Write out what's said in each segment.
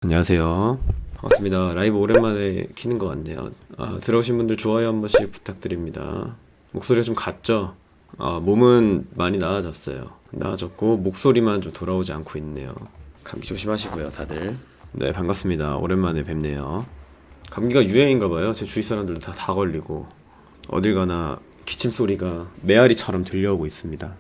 안녕하세요. 반갑습니다. 라이브 오랜만에 키는 것 같네요. 들어오신 분들 좋아요 한 번씩 부탁드립니다. 목소리가 좀 갔죠? 몸은 많이 나아졌어요. 나아졌고 목소리만 좀 돌아오지 않고 있네요. 감기 조심하시고요, 다들. 네, 반갑습니다. 오랜만에 뵙네요. 감기가 유행인가봐요. 제 주위 사람들도 다 걸리고 어딜 가나 기침 소리가 메아리처럼 들려오고 있습니다.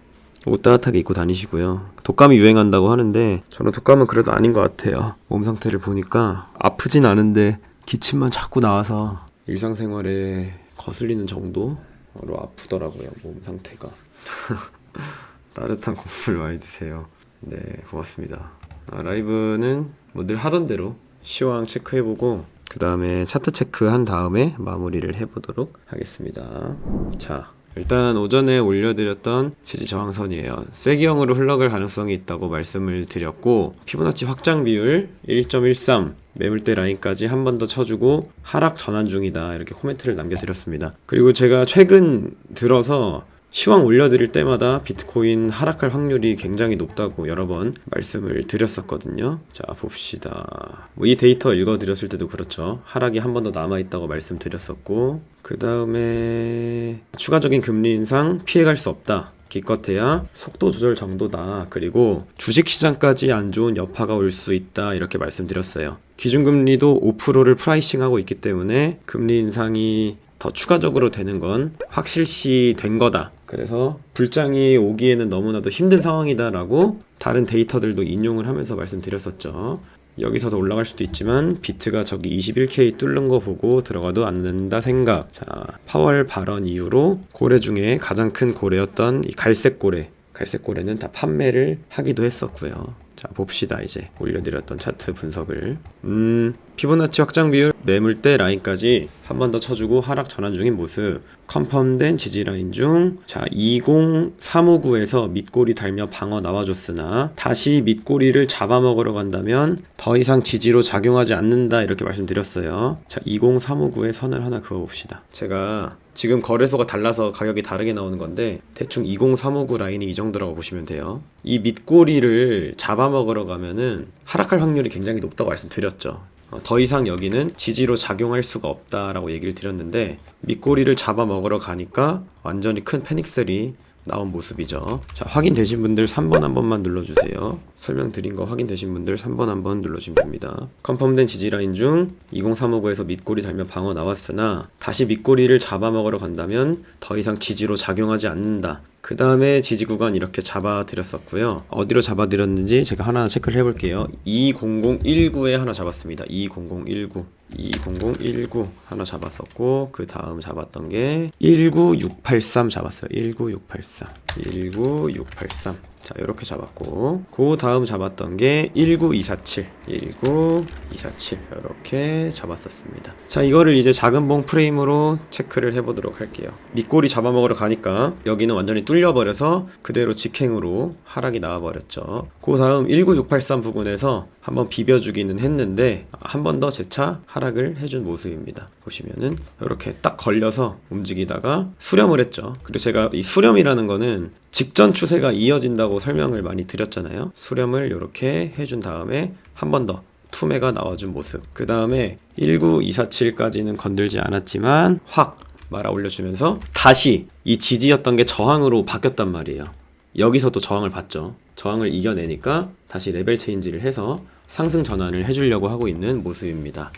옷 따뜻하게 입고 다니시고요. 독감이 유행한다고 하는데 저는 독감은 그래도 아닌 것 같아요. 몸 상태를 보니까 아프진 않은데 기침만 자꾸 나와서 일상생활에 거슬리는 정도로 아프더라고요, 몸 상태가. 따뜻한 국물 많이 드세요. 네, 고맙습니다. 라이브는 뭐 늘 하던 대로 시황 체크해보고 그 다음에 차트 체크한 다음에 마무리를 해보도록 하겠습니다. 자, 일단 오전에 올려드렸던 지지 저항선이에요. 쐐기형으로 흘러갈 가능성이 있다고 말씀을 드렸고, 피보나치 확장 비율 1.13 매물대 라인까지 한 번 더 쳐주고 하락 전환 중이다, 이렇게 코멘트를 남겨드렸습니다. 그리고 제가 최근 들어서 시황 올려드릴 때마다 비트코인 하락할 확률이 굉장히 높다고 여러 번 말씀을 드렸었거든요. 자, 봅시다. 이 데이터 읽어드렸을 때도 그렇죠. 하락이 한 번 더 남아있다고 말씀드렸었고, 그 다음에 추가적인 금리 인상 피해갈 수 없다. 기껏해야 속도 조절 정도다. 그리고 주식시장까지 안 좋은 여파가 올 수 있다, 이렇게 말씀드렸어요. 기준금리도 5%를 프라이싱하고 있기 때문에 금리 인상이 더 추가적으로 되는 건 확실시 된 거다. 그래서 불장이 오기에는 너무나도 힘든 상황이다라고 다른 데이터들도 인용을 하면서 말씀드렸었죠. 여기서 더 올라갈 수도 있지만 비트가 저기 21K 뚫는 거 보고 들어가도 않는다 생각. 자, 파월 발언 이후로 고래 중에 가장 큰 고래였던 이 갈색 고래는 다 판매를 하기도 했었고요. 자, 봅시다. 이제 올려드렸던 차트 분석을. 피보나치 확장 비율 매물대 라인까지 한 번 더 쳐주고 하락 전환 중인 모습. 컨펌된 지지 라인 중, 자, 20359에서 밑꼬리 달며 방어 나와줬으나 다시 밑꼬리를 잡아먹으러 간다면 더 이상 지지로 작용하지 않는다, 이렇게 말씀드렸어요. 자, 20359의 선을 하나 그어봅시다. 제가 지금 거래소가 달라서 가격이 다르게 나오는 건데 대충 20359 라인이 이 정도라고 보시면 돼요. 이 밑꼬리를 잡아먹으러 가면은 하락할 확률이 굉장히 높다고 말씀드렸죠. 더 이상 여기는 지지로 작용할 수가 없다라고 얘기를 드렸는데 밑꼬리를 잡아먹으러 가니까 완전히 큰 패닉셀이 나온 모습이죠. 자, 확인되신 분들 3번 한 번만 눌러주세요. 설명드린 거 확인되신 분들 3번 한번 눌러주시면 됩니다. 컨펌된 지지라인 중 20359에서 밑꼬리 달며 방어 나왔으나 다시 밑꼬리를 잡아먹으러 간다면 더 이상 지지로 작용하지 않는다. 그 다음에 지지 구간 이렇게 잡아드렸었고요. 어디로 잡아드렸는지 제가 하나 체크를 해볼게요. 20019에 하나 잡았습니다. 20019 하나 잡았었고, 그 다음 잡았던 게 19683 잡았어요. 19683. 자, 이렇게 잡았고, 그 다음 잡았던 게 19247 이렇게 잡았었습니다. 자, 이거를 이제 작은 봉 프레임으로 체크를 해보도록 할게요. 밑꼬리 잡아먹으러 가니까 여기는 완전히 뚫려버려서 그대로 직행으로 하락이 나와버렸죠. 그 다음 19683 부근에서 한번 비벼주기는 했는데 한 번 더 재차 하락을 해준 모습입니다. 보시면은 이렇게 딱 걸려서 움직이다가 수렴을 했죠. 그리고 제가 이 수렴이라는 거는 직전 추세가 이어진다고 설명을 많이 드렸잖아요. 수렴을 이렇게 해준 다음에 한 번 더 투매가 나와준 모습. 그 다음에 19247까지는 건들지 않았지만 확 말아 올려주면서 다시 이 지지였던 게 저항으로 바뀌었단 말이에요. 여기서도 저항을 봤죠. 저항을 이겨내니까 다시 레벨 체인지를 해서 상승 전환을 해주려고 하고 있는 모습입니다.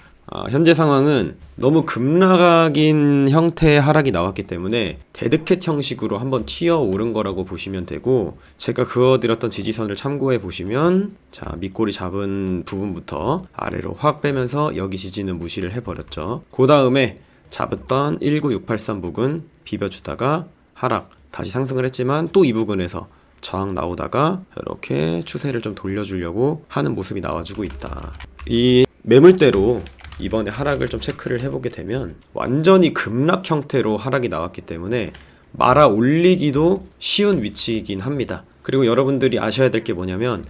현재 상황은 너무 급락인 형태의 하락이 나왔기 때문에 데드캣 형식으로 한번 튀어 오른 거라고 보시면 되고, 제가 그어드렸던 지지선을 참고해 보시면, 자, 밑꼬리 잡은 부분부터 아래로 확 빼면서 여기 지지는 무시를 해버렸죠. 그 다음에 잡았던 19683 부근 비벼주다가 하락, 다시 상승을 했지만 또 이 부근에서 저항 나오다가 이렇게 추세를 좀 돌려주려고 하는 모습이 나와주고 있다. 이 매물대로 이번에 하락을 좀 체크를 해보게 되면 완전히 급락 형태로 하락이 나왔기 때문에 말아 올리기도 쉬운 위치이긴 합니다. 그리고 여러분들이 아셔야 될 게 뭐냐면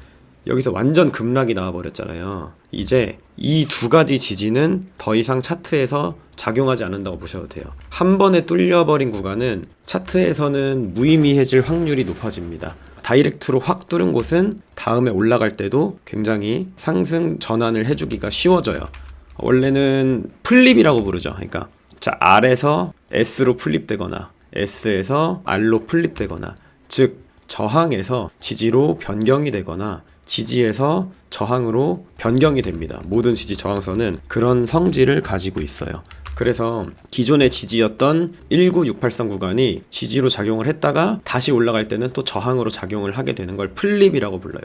여기서 완전 급락이 나와버렸잖아요. 이제 이 두 가지 지지는 더 이상 차트에서 작용하지 않는다고 보셔도 돼요. 한 번에 뚫려버린 구간은 차트에서는 무의미해질 확률이 높아집니다. 다이렉트로 확 뚫은 곳은 다음에 올라갈 때도 굉장히 상승 전환을 해주기가 쉬워져요. 원래는 플립이라고 부르죠. 그러니까 자, R에서 S로 플립되거나 S에서 R로 플립되거나, 즉 저항에서 지지로 변경이 되거나 지지에서 저항으로 변경이 됩니다. 모든 지지 저항선은 그런 성질을 가지고 있어요. 그래서 기존의 지지였던 19683 구간이 지지로 작용을 했다가 다시 올라갈 때는 또 저항으로 작용을 하게 되는 걸 플립이라고 불러요.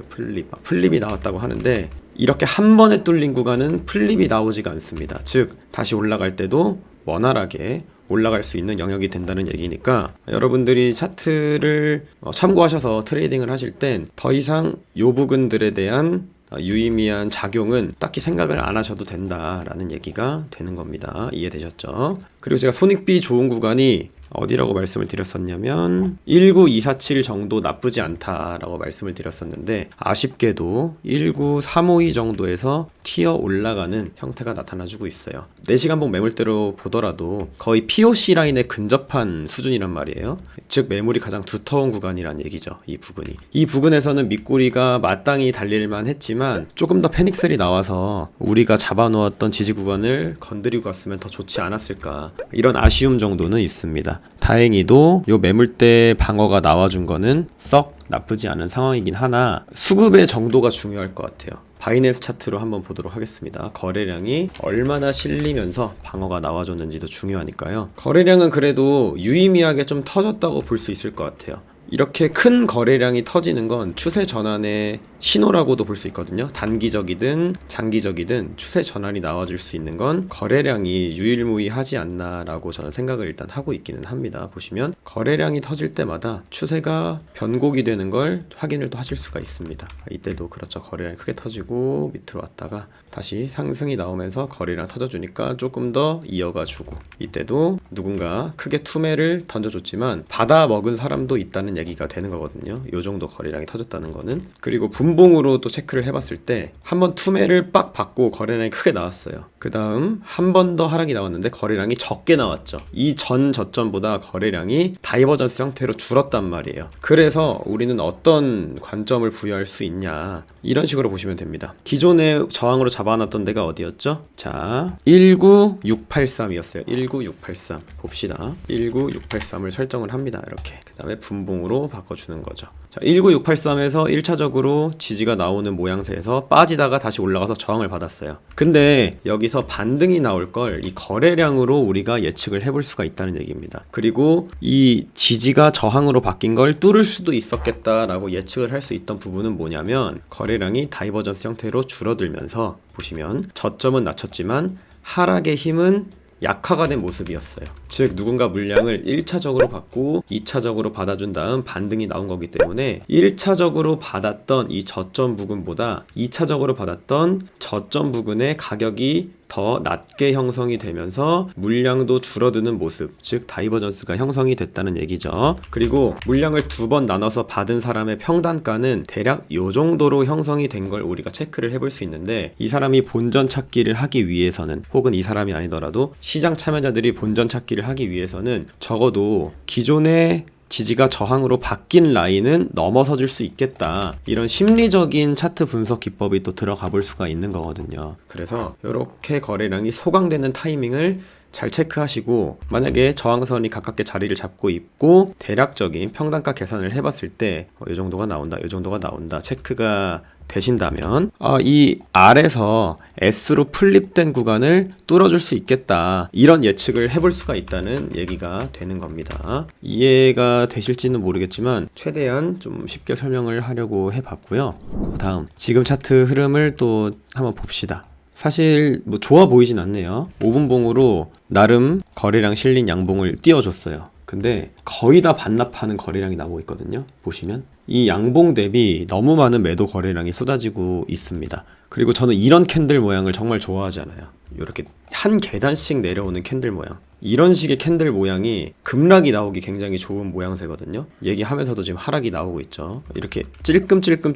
플립이 나왔다고 하는데, 이렇게 한 번에 뚫린 구간은 플립이 나오지가 않습니다. 즉 다시 올라갈 때도 원활하게 올라갈 수 있는 영역이 된다는 얘기니까, 여러분들이 차트를 참고하셔서 트레이딩을 하실 땐 더 이상 요 부근들에 대한 유의미한 작용은 딱히 생각을 안 하셔도 된다라는 얘기가 되는 겁니다. 이해되셨죠? 그리고 제가 손익비 좋은 구간이 어디라고 말씀을 드렸었냐면 19247 정도 나쁘지 않다라고 말씀을 드렸었는데, 아쉽게도 19352 정도에서 튀어 올라가는 형태가 나타나주고 있어요. 4시간봉 매물대로 보더라도 거의 POC 라인에 근접한 수준이란 말이에요. 즉 매물이 가장 두터운 구간이란 얘기죠. 이 부근에서는 밑꼬리가 마땅히 달릴만 했지만 조금 더 패닉셀이 나와서 우리가 잡아놓았던 지지 구간을 건드리고 갔으면 더 좋지 않았을까, 이런 아쉬움 정도는 있습니다. 다행히도 요 매물대 방어가 나와준 거는 썩 나쁘지 않은 상황이긴 하나, 수급의 정도가 중요할 것 같아요. 바이낸스 차트로 한번 보도록 하겠습니다. 거래량이 얼마나 실리면서 방어가 나와줬는지도 중요하니까요. 거래량은 그래도 유의미하게 좀 터졌다고 볼 수 있을 것 같아요. 이렇게 큰 거래량이 터지는 건 추세 전환의 신호라고도 볼 수 있거든요. 단기적이든 장기적이든 추세 전환이 나와줄 수 있는 건 거래량이 유일무이하지 않나라고 저는 생각을 일단 하고 있기는 합니다. 보시면 거래량이 터질 때마다 추세가 변곡이 되는 걸 확인을 또 하실 수가 있습니다. 이때도 그렇죠. 거래량이 크게 터지고 밑으로 왔다가 다시 상승이 나오면서 거래량 터져주니까 조금 더 이어가주고, 이때도 누군가 크게 투매를 던져줬지만 받아 먹은 사람도 있다는 얘기가 되는 거거든요. 요 정도 거래량이 터졌다는 거는. 그리고 분봉으로 또 체크를 해봤을 때 한번 투매를 빡 받고 거래량이 크게 나왔어요. 그 다음 한 번 더 하락이 나왔는데 거래량이 적게 나왔죠. 이 전 저점보다 거래량이 다이버전스 형태로 줄었단 말이에요. 그래서 우리는 어떤 관점을 부여할 수 있냐, 이런 식으로 보시면 됩니다. 기존의 저항으로 잡아놨던 데가 어디였죠? 자, 19683이었어요. 19683 봅시다. 19683을 설정을 합니다. 이렇게. 그 다음에 분봉으로 바꿔주는 거죠. 자, 19683에서 1차적으로 지지가 나오는 모양새에서 빠지다가 다시 올라가서 저항을 받았어요. 근데 여기서 반등이 나올 걸 이 거래량으로 우리가 예측을 해볼 수가 있다는 얘기입니다. 그리고 이 지지가 저항으로 바뀐 걸 뚫을 수도 있었겠다라고 예측을 할 수 있던 부분은 뭐냐면, 거래량이 다이버전스 형태로 줄어들면서 보시면 저점은 낮췄지만 하락의 힘은 약화가 된 모습이었어요. 즉 누군가 물량을 1차적으로 받고 2차적으로 받아준 다음 반등이 나온 거기 때문에 1차적으로 받았던 이 저점 부근보다 2차적으로 받았던 저점 부근의 가격이 더 낮게 형성이 되면서 물량도 줄어드는 모습, 즉 다이버전스가 형성이 됐다는 얘기죠. 그리고 물량을 2번 나눠서 받은 사람의 평단가는 대략 요 정도로 형성이 된 걸 우리가 체크를 해볼 수 있는데, 이 사람이 본전 찾기를 하기 위해서는, 혹은 이 사람이 아니더라도 시장 참여자들이 본전 찾기를 하기 위해서는 적어도 기존의 지지가 저항으로 바뀐 라인은 넘어서 줄 수 있겠다, 이런 심리적인 차트 분석 기법이 또 들어가 볼 수가 있는 거거든요. 그래서 이렇게 거래량이 소강되는 타이밍을 잘 체크하시고, 만약에 저항선이 가깝게 자리를 잡고 있고 대략적인 평단가 계산을 해봤을 때 이 정도가 나온다, 이 정도가 나온다 체크가 되신다면 이 R에서 S로 플립된 구간을 뚫어줄 수 있겠다, 이런 예측을 해볼 수가 있다는 얘기가 되는 겁니다. 이해가 되실지는 모르겠지만 최대한 좀 쉽게 설명을 하려고 해봤고요. 그 다음 지금 차트 흐름을 또 한번 봅시다. 사실 뭐 좋아 보이진 않네요. 5분봉으로 나름 거래량 실린 양봉을 띄워줬어요. 근데 거의 다 반납하는 거래량이 나오고 있거든요. 보시면 이 양봉 대비 너무 많은 매도 거래량이 쏟아지고 있습니다. 그리고 저는 이런 캔들 모양을 정말 좋아하지 않아요. 이렇게 한 계단씩 내려오는 캔들 모양, 이런 식의 캔들 모양이 급락이 나오기 굉장히 좋은 모양새거든요. 얘기하면서도 지금 하락이 나오고 있죠. 이렇게 찔끔찔끔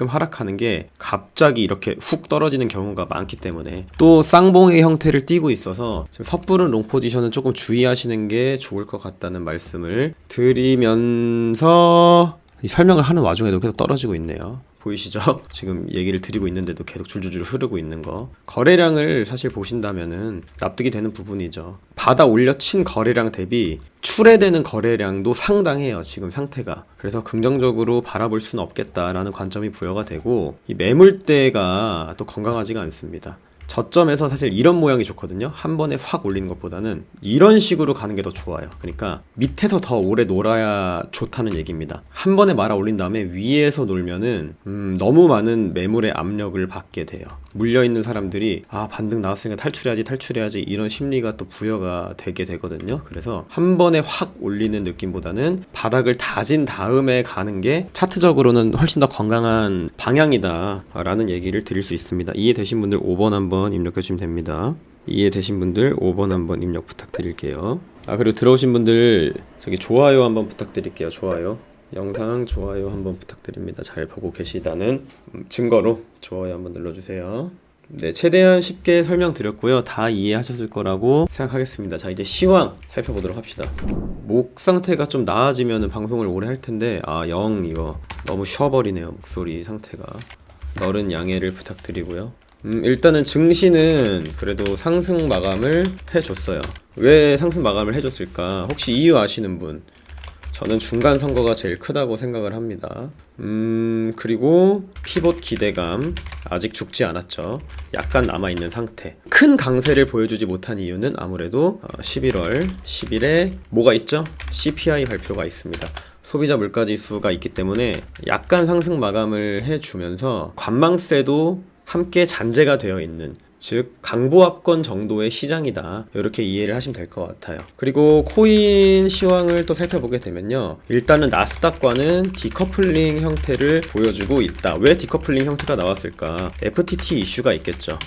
하락하는 게 갑자기 이렇게 훅 떨어지는 경우가 많기 때문에, 또 쌍봉의 형태를 띠고 있어서 지금 섣부른 롱 포지션은 조금 주의하시는 게 좋을 것 같다는 말씀을 드리면서 이 설명을 하는 와중에도 계속 떨어지고 있네요. 보이시죠? 지금 얘기를 드리고 있는데도 계속 줄줄줄 흐르고 있는 거. 거래량을 사실 보신다면은 납득이 되는 부분이죠. 받아 올려친 거래량 대비 출회되는 거래량도 상당해요, 지금 상태가. 그래서 긍정적으로 바라볼 수는 없겠다라는 관점이 부여가 되고, 이 매물대가 또 건강하지가 않습니다. 저점에서 사실 이런 모양이 좋거든요. 한 번에 확 올리는 것보다는 이런 식으로 가는 게 더 좋아요. 그러니까 밑에서 더 오래 놀아야 좋다는 얘기입니다. 한 번에 말아 올린 다음에 위에서 놀면은 너무 많은 매물의 압력을 받게 돼요. 물려있는 사람들이 반등 나왔으니까 탈출해야지 이런 심리가 또 부여가 되게 되거든요. 그래서 한 번에 확 올리는 느낌보다는 바닥을 다진 다음에 가는 게 차트적으로는 훨씬 더 건강한 방향이다 라는 얘기를 드릴 수 있습니다. 이해되신 분들 5번 한번 입력해 주시면 됩니다. 이해되신 분들 5번 한번 입력 부탁드릴게요. 그리고 들어오신 분들 저기 좋아요 한번 부탁드릴게요. 좋아요. 영상 좋아요 한번 부탁드립니다. 잘 보고 계시다는 증거로 좋아요 한번 눌러주세요. 네, 최대한 쉽게 설명드렸고요. 다 이해하셨을 거라고 생각하겠습니다. 자, 이제 시황 살펴보도록 합시다. 목 상태가 좀 나아지면 방송을 오래 할 텐데 영 이거 너무 쉬어버리네요. 목소리 상태가. 너른 양해를 부탁드리고요. 일단은 증시는 그래도 상승 마감을 해줬어요. 왜 상승 마감을 해줬을까? 혹시 이유 아시는 분? 저는 중간 선거가 제일 크다고 생각을 합니다. 그리고 피봇 기대감 아직 죽지 않았죠. 약간 남아있는 상태. 큰 강세를 보여주지 못한 이유는 아무래도 11월 10일에 뭐가 있죠? CPI 발표가 있습니다. 소비자 물가지수가 있기 때문에 약간 상승 마감을 해주면서 관망세도 함께 잔재가 되어 있는, 즉 강보합권 정도의 시장이다, 이렇게 이해를 하시면 될 것 같아요. 그리고 코인 시황을 또 살펴보게 되면요, 일단은 나스닥과는 디커플링 형태를 보여주고 있다. 왜 디커플링 형태가 나왔을까? FTT 이슈가 있겠죠.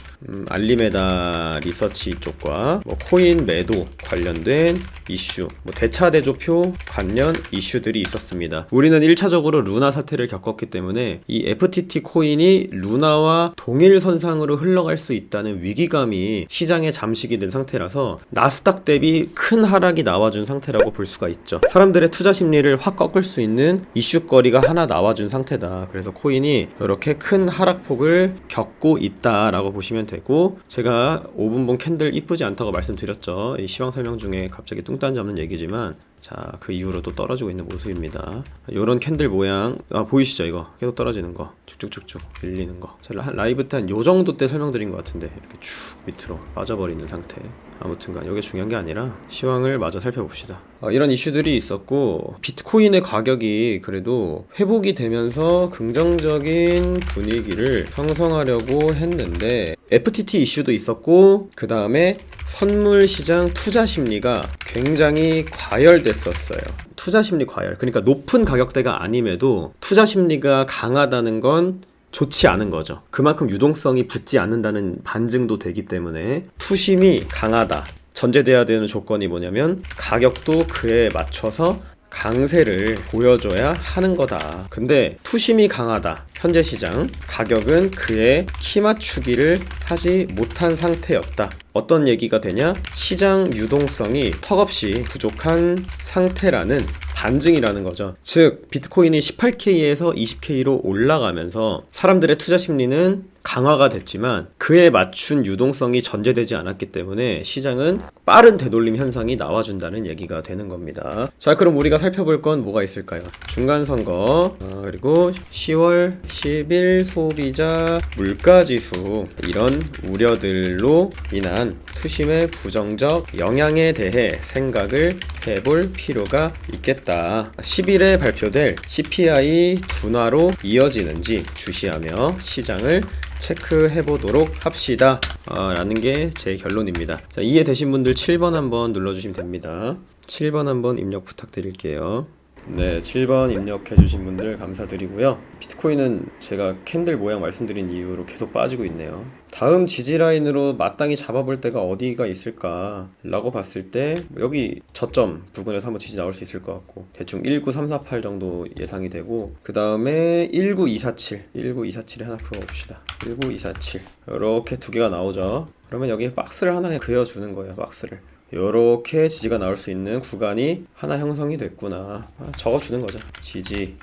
알리메다 리서치 쪽과 코인 매도 관련된 이슈, 대차대조표 관련 이슈들이 있었습니다. 우리는 1차적으로 루나 사태를 겪었기 때문에 이 FTT 코인이 루나와 동일선상으로 흘러갈 수 있다는 위기감이 시장에 잠식이 된 상태라서 나스닥 대비 큰 하락이 나와준 상태라고 볼 수가 있죠. 사람들의 투자 심리를 확 꺾을 수 있는 이슈거리가 하나 나와준 상태다. 그래서 코인이 이렇게 큰 하락폭을 겪고 있다라고 보시면 되고, 제가 5분봉 캔들 이쁘지 않다고 말씀드렸죠. 이 시황 설명 중에 갑자기 뚱딴 잡는 얘기지만, 자, 그 이후로 또 떨어지고 있는 모습입니다. 요런 캔들 모양 보이시죠? 이거 계속 떨어지는 거, 쭉쭉쭉쭉 밀리는 거. 제가 라이브 때 한 요 정도 때 설명드린 것 같은데 이렇게 쭉 밑으로 빠져버리는 상태. 아무튼간 이게 중요한 게 아니라 시황을 마저 살펴봅시다. 이런 이슈들이 있었고, 비트코인의 가격이 그래도 회복이 되면서 긍정적인 분위기를 형성하려고 했는데, FTT 이슈도 있었고, 그 다음에 선물 시장 투자 심리가 굉장히 과열됐었어요. 투자 심리 과열. 그러니까 높은 가격대가 아님에도 투자 심리가 강하다는 건 좋지 않은 거죠. 그만큼 유동성이 붙지 않는다는 반증도 되기 때문에 투심이 강하다. 전제돼야 되는 조건이 뭐냐면 가격도 그에 맞춰서 강세를 보여줘야 하는 거다. 근데 투심이 강하다. 현재 시장 가격은 그에 키 맞추기를 하지 못한 상태였다. 어떤 얘기가 되냐? 시장 유동성이 턱없이 부족한 상태라는 반증이라는 거죠. 즉 비트코인이 18K에서 20K로 올라가면서 사람들의 투자 심리는 강화가 됐지만 그에 맞춘 유동성이 전제되지 않았기 때문에 시장은 빠른 되돌림 현상이 나와준다는 얘기가 되는 겁니다. 자, 그럼 우리가 살펴볼 건 뭐가 있을까요? 중간선거, 그리고 10월 10일 소비자 물가지수, 이런 우려들로 인한 투심의 부정적 영향에 대해 생각을 해볼 필요가 있겠다. 10일에 발표될 CPI 둔화로 이어지는지 주시하며 시장을 체크해 보도록 합시다. 라는 게 제 결론입니다. 자, 이해되신 분들 7번 한번 눌러주시면 됩니다. 7번 한번 입력 부탁드릴게요. 네, 7번 입력해주신 분들 감사드리고요. 비트코인은 제가 캔들 모양 말씀드린 이유로 계속 빠지고 있네요. 다음 지지라인으로 마땅히 잡아볼 때가 어디가 있을까 라고 봤을 때 여기 저점 부근에서 한번 지지 나올 수 있을 것 같고, 대충 19348 정도 예상이 되고, 그 다음에 19247 19247에 하나 그어봅시다. 19247 이렇게 두 개가 나오죠. 그러면 여기에 박스를 하나 그려주는 거예요. 박스를 요렇게 지지가 나올 수 있는 구간이 하나 형성이 됐구나. 적어주는 거죠. 지지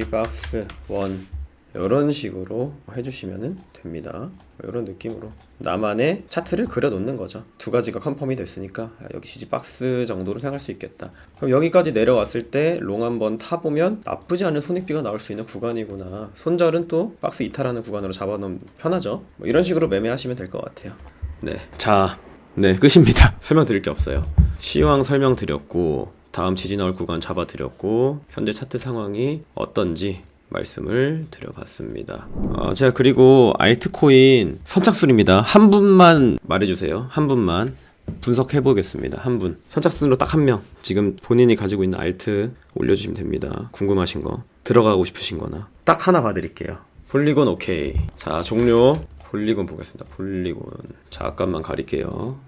박스 1 이런 식으로 해주시면 됩니다. 이런 느낌으로 나만의 차트를 그려놓는 거죠. 두 가지가 컨펌이 됐으니까 여기 지지 박스 정도로 생각할 수 있겠다. 그럼 여기까지 내려왔을 때 롱 한번 타보면 나쁘지 않은 손익비가 나올 수 있는 구간이구나. 손절은 또 박스 이탈하는 구간으로 잡아놓으면 편하죠. 뭐 이런 식으로 매매하시면 될 것 같아요. 네, 끝입니다. 설명드릴 게 없어요. 시황 설명드렸고, 다음 지지 나올 구간 잡아드렸고, 현재 차트 상황이 어떤지 말씀을 드려봤습니다. 제가 그리고 알트코인 선착순입니다. 한 분만 말해주세요. 한 분만 분석해보겠습니다. 한 분. 선착순으로 딱 한 명. 지금 본인이 가지고 있는 알트 올려주시면 됩니다. 궁금하신 거, 들어가고 싶으신 거나. 딱 하나 봐드릴게요. 폴리곤 오케이. 자, 종료. 폴리곤 보겠습니다. 폴리곤. 잠깐만 가릴게요.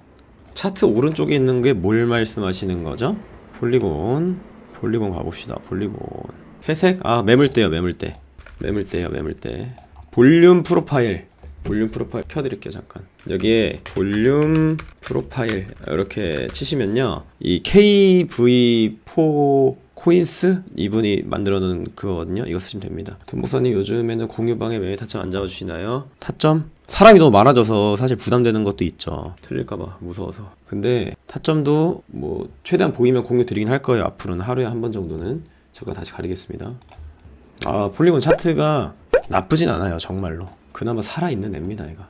차트 오른쪽에 있는 게 뭘 말씀하시는 거죠? 폴리곤 가봅시다. 폴리곤. 회색? 매물대요. 매물대. 볼륨 프로파일 켜드릴게요. 잠깐. 여기에 볼륨 프로파일 이렇게 치시면요, 이 KV4 코인스 이분이 만들어놓은 그거거든요. 이거 쓰시면 됩니다. 돈목사님 요즘에는 공유방에 매매 타점 안 잡아주시나요? 타점? 사람이 너무 많아져서 사실 부담되는 것도 있죠. 틀릴까봐 무서워서. 근데 타점도 뭐 최대한 보이면 공유 드리긴 할 거예요. 앞으로는 하루에 한 번 정도는. 제가 다시 가리겠습니다. 폴리곤 차트가 나쁘진 않아요. 정말로 그나마 살아있는 앱니다. 얘가.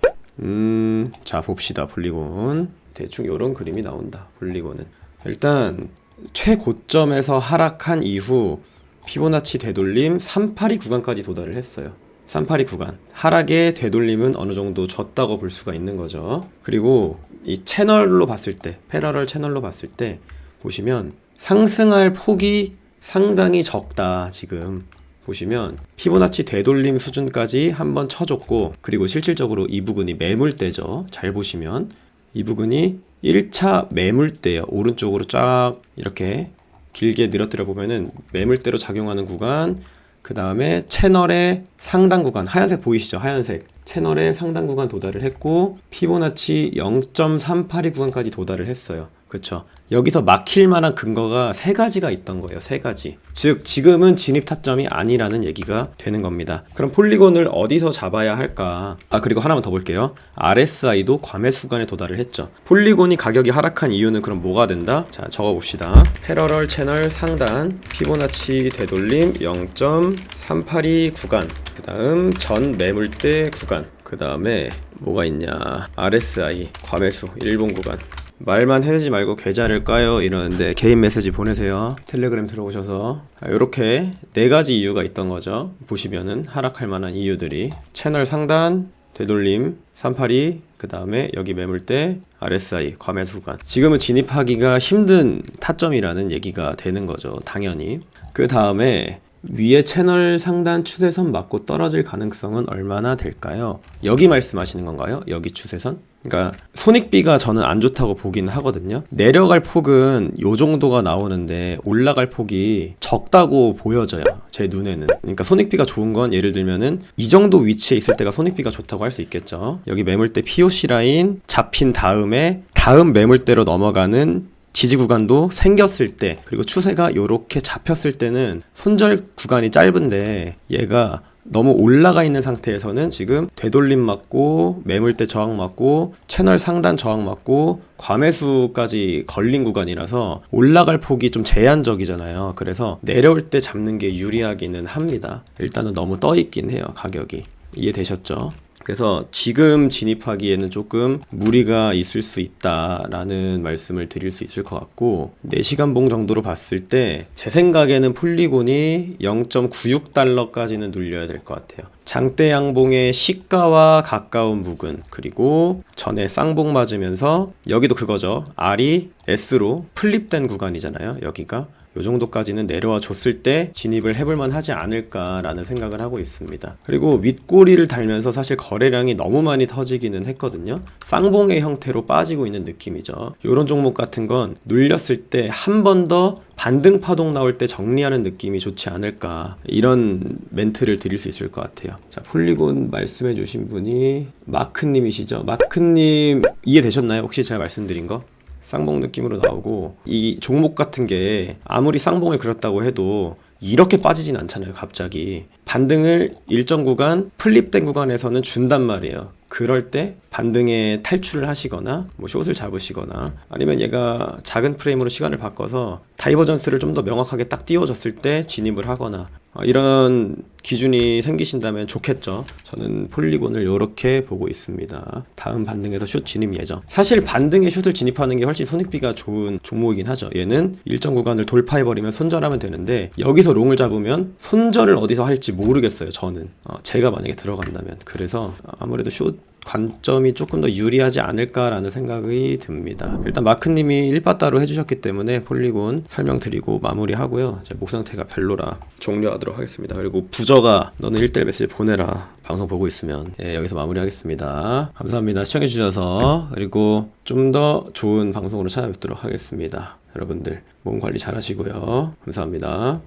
자 봅시다. 폴리곤 대충 요런 그림이 나온다. 폴리곤은 일단 최고점에서 하락한 이후 피보나치 되돌림 382 구간까지 도달을 했어요. 382 구간. 하락의 되돌림은 어느 정도 졌다고 볼 수가 있는 거죠. 그리고 이 채널로 봤을 때, 패러럴 채널로 봤을 때 보시면 상승할 폭이 상당히 적다. 지금 보시면 피보나치 되돌림 수준까지 한번 쳐줬고, 그리고 실질적으로 이 부분이 매물대죠. 잘 보시면 이 부분이 1차 매물대예요. 오른쪽으로 쫙 이렇게 길게 늘어뜨려 보면은 매물대로 작용하는 구간, 그 다음에 채널의 상단 구간, 하얀색 보이시죠? 하얀색 채널의 상단 구간 도달을 했고, 피보나치 0.382 구간까지 도달을 했어요. 그쵸? 여기서 막힐 만한 근거가 세 가지가 있던 거예요. 세 가지. 즉 지금은 진입 타점이 아니라는 얘기가 되는 겁니다. 그럼 폴리곤을 어디서 잡아야 할까? 그리고 하나만 더 볼게요. RSI도 과매수 구간에 도달을 했죠. 폴리곤이 가격이 하락한 이유는 그럼 뭐가 된다? 자, 적어봅시다. 패러럴 채널 상단 피보나치 되돌림 0.382 구간, 그 다음 전 매물대 구간, 그 다음에 뭐가 있냐, RSI 과매수 일본 구간. 말만 해주지 말고 계좌를 까요 이러는데 개인 메시지 보내세요. 텔레그램 들어오셔서. 이렇게 네 가지 이유가 있던 거죠. 보시면은 하락할 만한 이유들이 채널 상단 되돌림 382, 그 다음에 여기 매물대 RSI 과매수 구간. 지금은 진입하기가 힘든 타점이라는 얘기가 되는 거죠. 당연히. 그 다음에 위에 채널 상단 추세선 맞고 떨어질 가능성은 얼마나 될까요? 여기 말씀하시는 건가요? 여기 추세선? 그러니까 손익비가 저는 안 좋다고 보긴 하거든요. 내려갈 폭은 요 정도가 나오는데 올라갈 폭이 적다고 보여져요. 제 눈에는. 그러니까 손익비가 좋은 건 예를 들면은 이 정도 위치에 있을 때가 손익비가 좋다고 할 수 있겠죠. 여기 매물대 POC 라인 잡힌 다음에 다음 매물대로 넘어가는 지지 구간도 생겼을 때, 그리고 추세가 요렇게 잡혔을 때는 손절 구간이 짧은데 얘가 너무 올라가 있는 상태에서는 지금 되돌림 맞고 매물대 저항 맞고 채널 상단 저항 맞고 과매수까지 걸린 구간이라서 올라갈 폭이 좀 제한적이잖아요. 그래서 내려올 때 잡는 게 유리하기는 합니다. 일단은 너무 떠 있긴 해요. 가격이. 이해되셨죠? 그래서 지금 진입하기에는 조금 무리가 있을 수 있다라는 말씀을 드릴 수 있을 것 같고, 4시간 봉 정도로 봤을 때 제 생각에는 폴리곤이 0.96달러까지는 눌려야 될 것 같아요. 장대 양봉의 시가와 가까운 부근, 그리고 전에 쌍봉 맞으면서 여기도 그거죠. R이 S로 플립된 구간이잖아요. 여기가 요 정도까지는 내려와 줬을 때 진입을 해볼만 하지 않을까라는 생각을 하고 있습니다. 그리고 윗꼬리를 달면서 사실 거래량이 너무 많이 터지기는 했거든요. 쌍봉의 형태로 빠지고 있는 느낌이죠. 요런 종목 같은 건 눌렸을 때 한 번 더 반등 파동 나올 때 정리하는 느낌이 좋지 않을까, 이런 멘트를 드릴 수 있을 것 같아요. 자, 폴리곤 말씀해 주신 분이 마크님이시죠. 마크님 이해되셨나요? 혹시 제가 말씀드린 거? 쌍봉 느낌으로 나오고, 이 종목 같은 게 아무리 쌍봉을 그렸다고 해도 이렇게 빠지진 않잖아요. 갑자기 반등을 일정 구간 플립된 구간에서는 준단 말이에요. 그럴 때 반등에 탈출을 하시거나 뭐 숏을 잡으시거나, 아니면 얘가 작은 프레임으로 시간을 바꿔서 다이버전스를 좀 더 명확하게 딱 띄워줬을 때 진입을 하거나, 이런 기준이 생기신다면 좋겠죠. 저는 폴리곤을 이렇게 보고 있습니다. 다음 반등에서 숏 진입 예정. 사실 반등에 숏을 진입하는 게 훨씬 손익비가 좋은 종목이긴 하죠. 얘는 일정 구간을 돌파해버리면 손절하면 되는데, 여기서 롱을 잡으면 손절을 어디서 할지 모르겠어요. 저는 제가 만약에 들어간다면. 그래서 아무래도 숏 관점이 조금 더 유리하지 않을까라는 생각이 듭니다. 일단 마크님이 1바따로 해주셨기 때문에 폴리곤 설명드리고 마무리하고요. 제 목 상태가 별로라 종료하도록 하겠습니다. 그리고 부저가 너는 1대1 메시지 보내라. 방송 보고 있으면. 여기서 마무리하겠습니다. 감사합니다. 시청해주셔서. 그리고 좀 더 좋은 방송으로 찾아뵙도록 하겠습니다. 여러분들 몸 관리 잘 하시고요. 감사합니다.